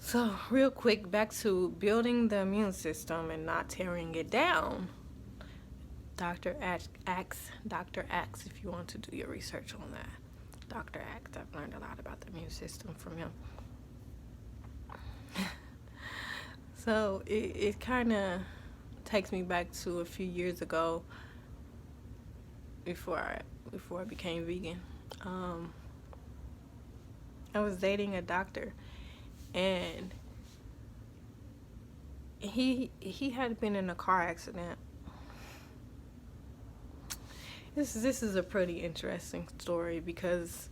So, real quick, back to building the immune system and not tearing it down. Dr. Axe if you want to do your research on that. Dr. Axe, I've learned a lot about the immune system from him. So, it kind of takes me back to a few years ago before I became vegan. I was dating a doctor, and he had been in a car accident. This is a pretty interesting story because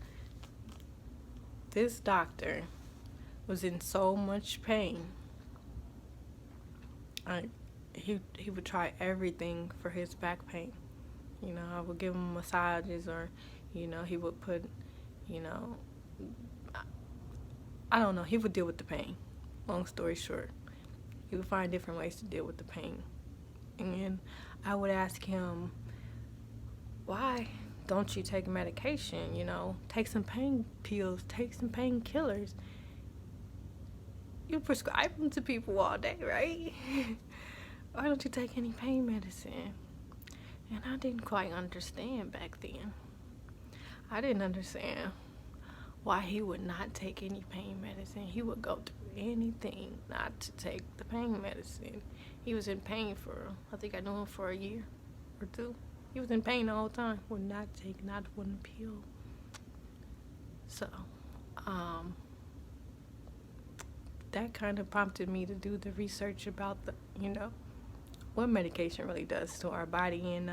this doctor was in so much pain. He would try everything for his back pain. I would give him massages, or he would put, you know, I don't know, he would deal with the pain. Long story short, he would find different ways to deal with the pain. And I would ask him, why don't you take medication? Take some pain pills, take some painkillers. You prescribe them to people all day, right? Why don't you take any pain medicine? And I didn't quite understand back then. I didn't understand why he would not take any pain medicine. He would go through anything not to take the pain medicine. He was in pain for, I think I knew him for a year or two. He was in pain the whole time, would not take not one pill. So, that kind of prompted me to do the research about what medication really does to our body, and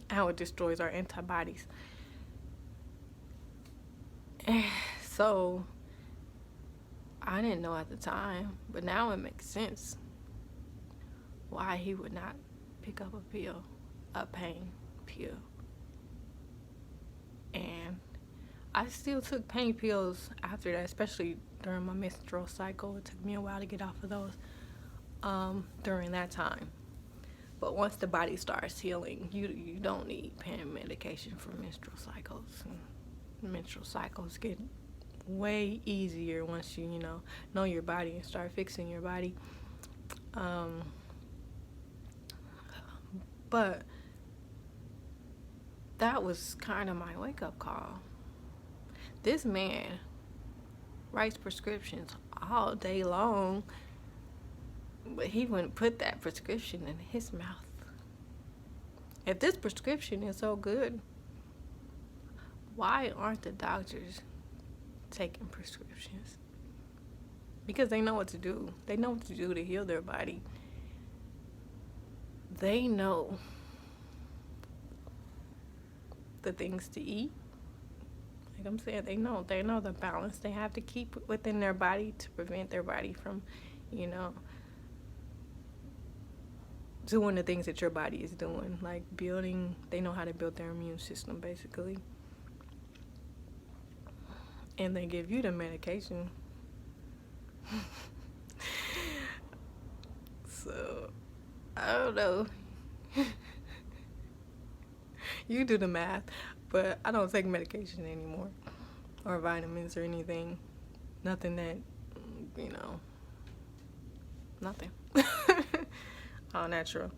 how it destroys our antibodies. So, I didn't know at the time, but now it makes sense why he would not pick up a pain pill. And I still took pain pills after that, especially during my menstrual cycle. It took me a while to get off of those during that time. But once the body starts healing, you don't need pain medication for menstrual cycles. And menstrual cycles get way easier once you know your body and start fixing your body. But that was kind of my wake-up call. This man writes prescriptions all day long, but he wouldn't put that prescription in his mouth. If this prescription is so good, why aren't the doctors taking prescriptions? Because they know what to do. They know what to do to heal their body. They know the things to eat. Like I'm saying, they know the balance they have to keep within their body to prevent their body from, doing the things that your body is doing. Like they know how to build their immune system, basically. And they give you the medication. So, I don't know. You do the math, but I don't take medication anymore, or vitamins or anything. Nothing that, nothing. All natural.